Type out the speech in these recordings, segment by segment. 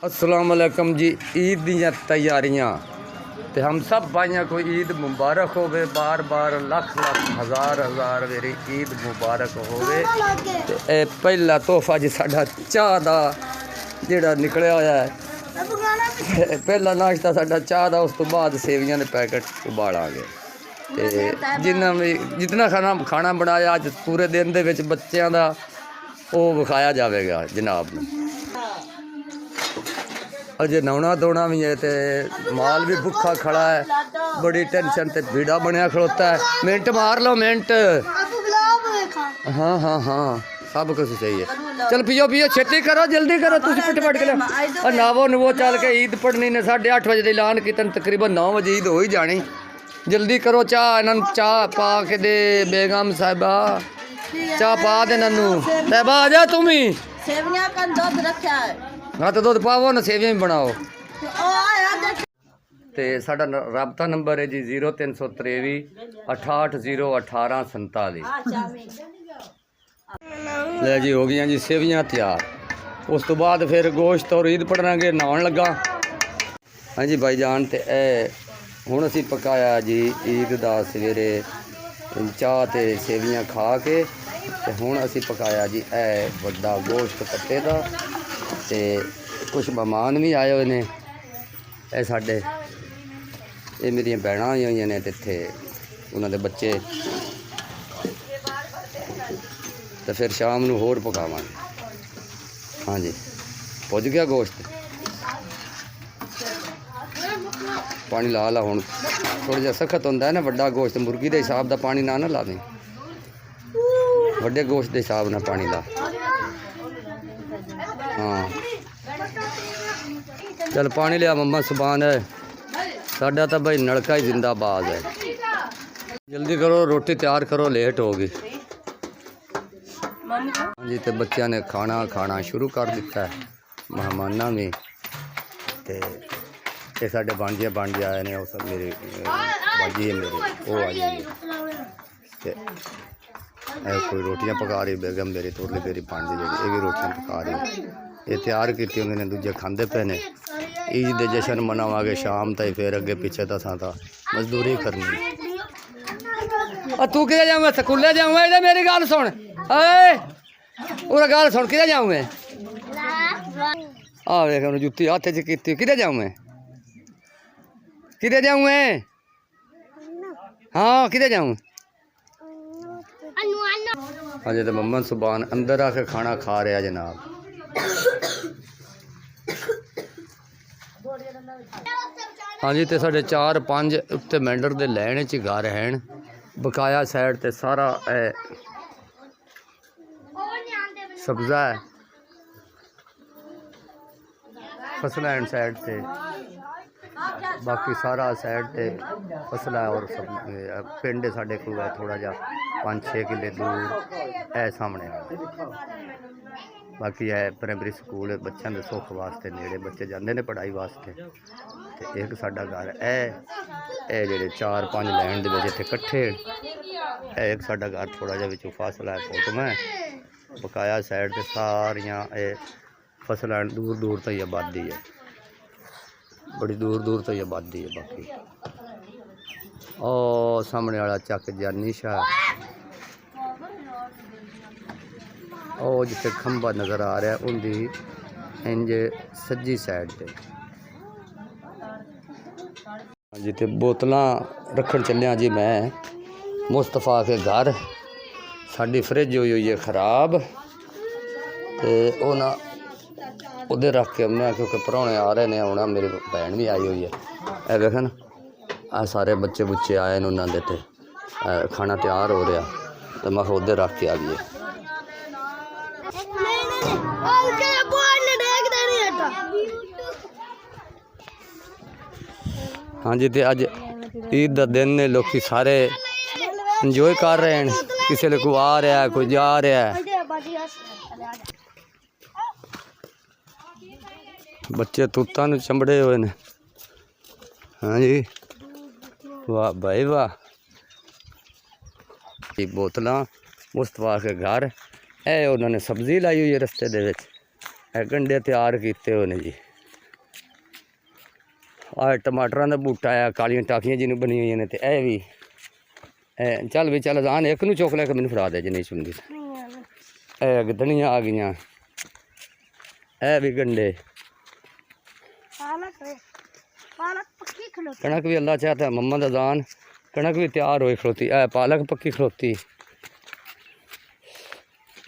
अस्सलाम वालेकुम जी। ईद दी तैयारियां ते हम सब भाइयों को ईद मुबारक होवे। बार बार लख लख हज़ार हज़ार मेरी ईद मुबारक होवे। ते ए पहला तोहफा जी साडा चाह दा जिहड़ा निकलिया होया है। पहला नाश्ता साडा चाह दा, उस तो बाद सेवियां दे पैकेट उबालांगे। ते जितना खाना बनाया अज पूरे दिन दे विच बच्चों का वो विखाया जाएगा जनाब नूं। अजे नौना धोना भी है तो माल भी भुखा खड़ा है, बड़ी टेंशन ते भीड़ा बनया खड़ोता है। मिनट मार लो मिनट। हाँ हाँ हाँ सब कुछ सही है। चल पियो पियो छेती करो जल्दी करो। तुम फटाफट के लिया नावो नवो चल के ईद पढ़नी ने 8:30 बजे ऐलान किया, तकरीबन 9 बजे ईद हो ही जानी। जल्दी करो चाह इन्हों चाह पा के दे। बेगम साहिबा चाह पा दे ननू। साहिबा आ जा तुम ही। सेवियां का दूध रखा है। हाँ तो दूध पावो ना, सेवियां भी बनाओ। तो साडा राबता नंबर है जी 0323 68 018 47। ले जी हो गई जी सेवियां तैयार। उस तो बाद फिर गोश्त और ईद पढ़ांगे। नहाउण लगा। हाँ जी भाईजान। तो हुण असीं पकाया जी ईद दा सवेरे चाह ते सेवियां खा के। ते हुण असीं पकाया जी वड्डा गोश्त कट्टे दा। ते कुछ मेहमान भी आए हुए ने। साडे ये मेरियां भैणां आई हुई ने। इत्थे उन्हां दे बच्चे। तो फिर शाम नूं होर पकावांगे। हाँ जी पुज गया गोश्त। पानी ला ला हुण। थोड़ा जिहा सख्त हुंदा है ना वड्डा गोश्त। मुर्गी के हिसाब का पानी ना लावें, वड्डे गोश्त के हिसाब नाल पानी ला। हाँ चल पानी लिया मम्मा। सुभान है साडा तो भाई नलका ही जिंदाबाद है। जल्दी करो रोटी तैयार करो, लेट होगी। हाँ जी। तो बच्चों ने खाना शुरू कर दिता है। मेहमाना भी ते साडे बांझे आए ने। वो सब मेरी बाजी है मेरी वो आई है। कोई रोटियां पका रही बेगम मेरी तोरली मेरी भांजी जी, ये भी रोटियां पका रही। ये तैयार की उन्होंने दूजे खाते पे ने। ईद दे जश्न मनावांगे शाम तक, फिर अगे पिछे तो असां मजदूरी करनी। तू कि जाऊँ स्कूले जाऊँ? इधर मेरी गल सुन। पूरा गल सुन। कि जाऊँ मैं? आ वेख जुत्ती हथ च की। कि जाऊँ मैं? कि जाऊँ मैं? हाँ कि जाऊँ? अजे तो मम्मा सुभान अंदर आके खाना खा रहा जनाब। हाँ जी। तो साढ़े 4-5 उत्ते मैंडर दे लैन च घर हैं। बकाया साइड ते सारा सब्जा है। फसल एंड साइड से बाकी सारा साइड ते फसल है। और सब पिंड साढ़े को है थोड़ा जा 5-6 किले दूर है सामने। बाकी है प्राइमरी स्कूल बच्चों के सुख वास्ते नेड़े बच्चे जाते हैं पढ़ाई वास्ते। तो एक साडा घर है जेडे 4-5 लैन दे विच इत्थे कट्ठे। एक साडा घर थोड़ा जिहा विचों फासला है फोटो में। बकाया साइड ते सारियां फसलां दूर दूर तक आबादी है, बड़ी दूर दूर तक आबादी है। बाकी ओ सामने वाला चक जानी शाह, ओ जिथे खंबा नज़र आ रहा उनकी इंज सज्जी साइड से। जिथे बोतलां रखन चलिया जी मैं मुस्तफा के घर। साड़ी फ्रिज हुई है खराब तो उधर रख के आने क्योंकि परौने आ रहे हैं आना। मेरी भैन भी आई हुई है। वेखन आ सारे बच्चे बुच्चे आए हैं उन्होंने ते खाना तैयार हो रहा। तो मैं उधर रख के आ गई। हाँ जी। तो अज ईद का दिन ने लोग सारे इंजॉय कर रहे हैं। किसी ने कोई आ रहा है कोई जा रहा है। बच्चे तूतां नूं चंबड़े हुए ने। हाँ जी वाह भाई वाह। बोतलां मुस्तफा के घर है। उन्होंने सब्जी लाई हुई है रस्ते दे विच। गंढे तैयार किए हुए ने जी। ਆ ਟਮਾਟਰਾਂ ਦਾ ਬੂਟਾ ਆ, ਕਾਲੀਆਂ ਟਾਕੀਆਂ ਜਿਹਨੂੰ ਬਣੀਆਂ ਹੋਈਆਂ ਨੇ, ਤੇ ਇਹ ਵੀ ਚੱਲ ਵੀ ਚੱਲ ਆਨ ਇੱਕ ਨੂੰ ਚੁੱਕ ਲੈ ਕੇ ਮੈਨੂੰ ਫੜਾ ਦੇ ਜੇ ਨਹੀਂ ਸੁਣਦੀ। ਇਹ ਗਦਣੀਆਂ ਆ ਗਈਆਂ, ਇਹ ਵੀ ਗੰਡੇ, ਕਣਕ ਵੀ ਅੱਲਾ ਚਾਹਤਾ ਮੰਮਾ ਦਾ ਦਾਨ, ਕਣਕ ਵੀ ਤਿਆਰ ਹੋਈ ਖਲੋਤੀ, ਇਹ ਪਾਲਕ ਪੱਕੀ ਖਲੋਤੀ,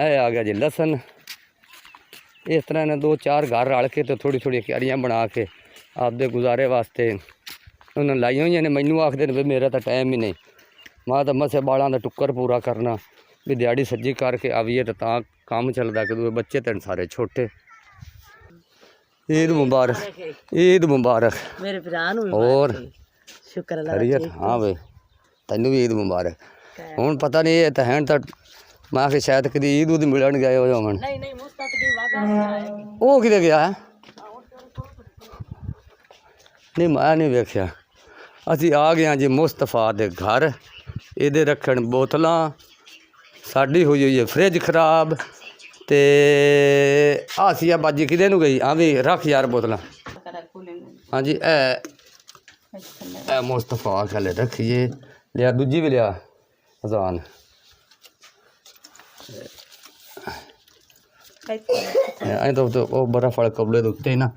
ਇਹ ਆ ਗਿਆ ਜੀ ਲਸਣ। ਇਸ ਤਰ੍ਹਾਂ ਇਹਨਾਂ 2-4 ਘਰ ਰਲ ਕੇ ਤੇ ਥੋੜ੍ਹੀ ਥੋੜ੍ਹੀ ਕਿਆਰੀਆਂ ਬਣਾ ਕੇ ਆਪਦੇ ਗੁਜ਼ਾਰੇ ਵਾਸਤੇ ਉਹਨਾਂ ਲਾਈਆਂ ਹੋਈਆਂ ਨੇ। ਮੈਨੂੰ ਆਖਦੇ ਨੇ ਵੀ ਮੇਰਾ ਤਾਂ ਟਾਈਮ ਹੀ ਨਹੀਂ, ਮੈਂ ਤਾਂ ਮਸੇ ਬਾਲਾਂ ਦਾ ਟੁੱਕਰ ਪੂਰਾ ਕਰਨਾ ਵੀ ਦਿਹਾੜੀ ਸੱਜੀ ਕਰਕੇ ਆਵੀਏ ਤਾਂ ਕੰਮ ਚੱਲਦਾ। ਕਦੋਂ ਬੱਚੇ ਤੈਨੂੰ ਸਾਰੇ ਛੋਟੇ। ਈਦ ਮੁਬਾਰਕ, ਈਦ ਮੁਬਾਰਕ मेरे भरा नूं ਹੋਰ शुक्र अल्लाह ਖੈਰੀਅਤ। ਹਾਂ ਵੇ ਤੈਨੂੰ ਵੀ ਈਦ ਮੁਬਾਰਕ। ਹੁਣ ਪਤਾ ਨਹੀਂ ਇਹ ਤਾਂ ਹੈ ਤਾਂ ਮੈਂ ਕਿ ਸ਼ਾਇਦ ਕਦੀ ਈਦ ਉਦ ਮਿਲਣ ਗਏ ਹੋ ਜਾਵਣ। नहीं नहीं मुस्तक की वागा ਉਹ ਕਿਤੇ ਗਿਆ ਹੈ? ਨਹੀਂ ਮੈਂ ਨਹੀਂ ਵੇਖਿਆ। ਅਸੀਂ ਆ ਗਏ ਹਾਂ ਜੀ ਮੁਸਤਫਾ ਦੇ ਘਰ। ਇਹਦੇ ਰੱਖਣ ਬੋਤਲਾਂ, ਸਾਡੀ ਹੋਈ ਹੋਈ ਹੈ ਫਰਿੱਜ ਖਰਾਬ, ਤੇ ਆਸੀਆ ਬਾਜੀ ਕਿਤੇ ਨੂੰ ਗਈ? ਆ ਵੀ ਰੱਖ ਯਾਰ ਬੋਤਲਾਂ। ਹਾਂਜੀ ਇਹ ਮੁਸਤਫਾ ਖਲੇ ਰੱਖੀਏ। ਲਿਆ ਦੂਜੀ ਵੀ ਲਿਆ ਅਜ਼ਾਨ। ਐਂ ਤਾਂ ਉਹ ਬੜਾ ਫਲ ਕਬਲੇ ਦੇ ਉੱਤੇ ਨਾ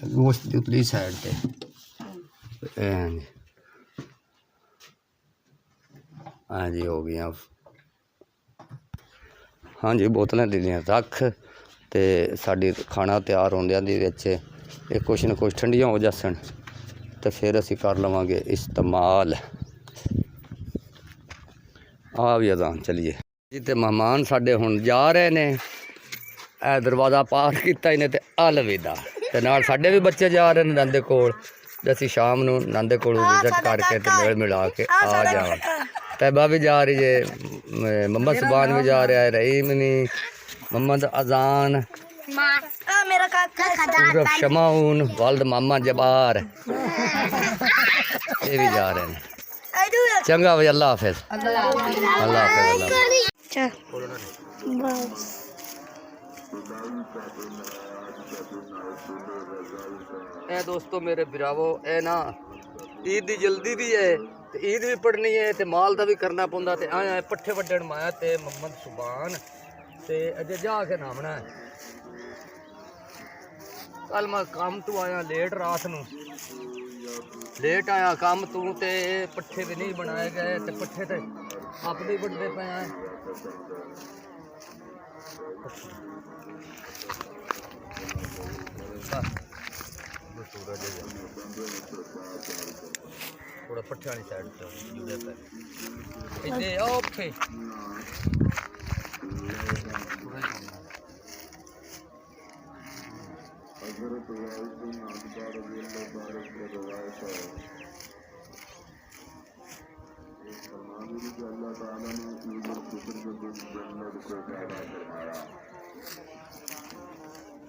ਗੋਸ਼ਤ ਦੀ ਉਤਲੀ ਸਾਈਡ ਤੇ। ਹਾਂਜੀ ਹੋ ਗਈਆਂ। ਹਾਂਜੀ ਬੋਤਲਾਂ ਦੇ ਦੀਆਂ ਰੱਖ, ਤੇ ਸਾਡੀ ਖਾਣਾ ਤਿਆਰ ਹੁੰਦਿਆਂ ਦੇ ਵਿੱਚ ਇਹ ਕੁਛ ਨਾ ਕੁਛ ਠੰਡੀਆਂ ਹੋ ਜਾਸਣ ਤੇ ਫਿਰ ਅਸੀਂ ਕਰ ਲਵਾਂਗੇ ਇਸਤੇਮਾਲ। ਆ ਵੀ ਅਜ਼ਾਨ ਚਲੀਏ ਜੀ। ਤੇ ਮਹਿਮਾਨ ਸਾਡੇ ਹੁਣ ਜਾ ਰਹੇ ਨੇ। ਇਹ ਦਰਵਾਜ਼ਾ ਪਾਰ ਕੀਤਾ ਇਹਨੇ ਤੇ ਅਲਵਿਦਾ। ਤੇ ਨਾਲ ਸਾਡੇ ਵੀ ਬੱਚੇ ਜਾ ਰਹੇ ਨੇ ਨੰਦੇ ਕੋਲ, ਤੇ ਅਸੀਂ ਸ਼ਾਮ ਨੂੰ ਨੰਦੇ ਕੋਲ ਵਿਜ਼ਿਟ ਕਰਕੇ ਤੇ ਮੇਲ ਮਿਲਾ ਕੇ ਆ ਜਾਵਾਂ। ਤੈਬਾ ਵੀ ਜਾ ਰਹੀ ਹੈ, ਮੁਹੰਮਦ ਸੁਬਾਨ ਵੀ ਜਾ ਰਿਹਾ ਹੈ, ਰਹੀਮ ਵੀ, ਮੁਹੰਮਦ ਅਜ਼ਾਨ, ਸ਼ਮਾਉਨ, ਵਲਦ ਮਾਮਾ ਜਬਾਰ, ਇਹ ਵੀ ਜਾ ਰਹੇ ਨੇ। ਚੰਗਾ ਬਈ, ਅੱਲਾ ਹਾਫਿਜ਼। ਅੱਲਾ ਹਾਫਿਜ਼। ਇਹ ਦੋਸਤੋ ਮੇਰੇ ਭਰਾਵੋ, ਇਹ ਨਾ ਈਦ ਦੀ ਜਲਦੀ ਵੀ ਹੈ ਤੇ ਈਦ ਵੀ ਪੜਨੀ ਹੈ ਤੇ ਮਾਲ ਦਾ ਵੀ ਕਰਨਾ ਪਉਂਦਾ। ਤੇ ਆਇਆ ਪੱਠੇ ਵੱਢਣ ਮਾਇਆ ਤੇ ਮੁਹੰਮਦ ਸੁਬਾਨ ਤੇ ਅਜੇ ਜਾ ਕੇ ਨਾਮਣਾ। ਕੱਲ ਮੈਂ ਕੰਮ ਤੋਂ ਆਇਆ ਲੇਟ, ਰਾਤ ਨੂੰ ਲੇਟ ਆਇਆ ਕੰਮ ਤੋਂ, ਤੇ ਪੱਠੇ ਵੀ ਨਹੀਂ ਬਣਾਏ ਗਏ ਤੇ ਪੱਠੇ ਤੇ ਆਪਦੇ ਵੱਢਦੇ ਪਏ ਆ। थोड़ा पट्ठे वाली साइड पे ओके।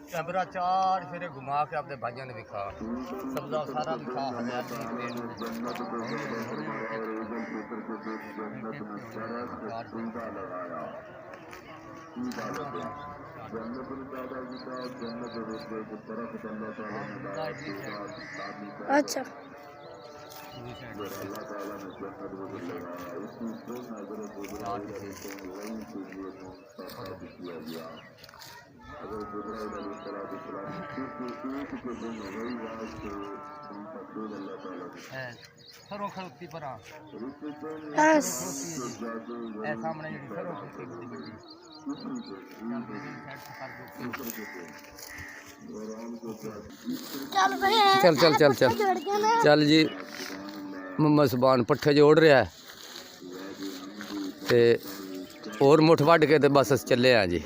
कैमरा 4 फेरे घुमा के अपने भाइयों ने दिखा, सब्जा सारा दिखा। अच्छा सरों खड़ोती पर बस सामने सरों चल चल चल चल चल जी। मुहम्मद सुबान पट्ठे जोड़ रहा है ते और मुठ वढ़ के ते बस चले हैं जी।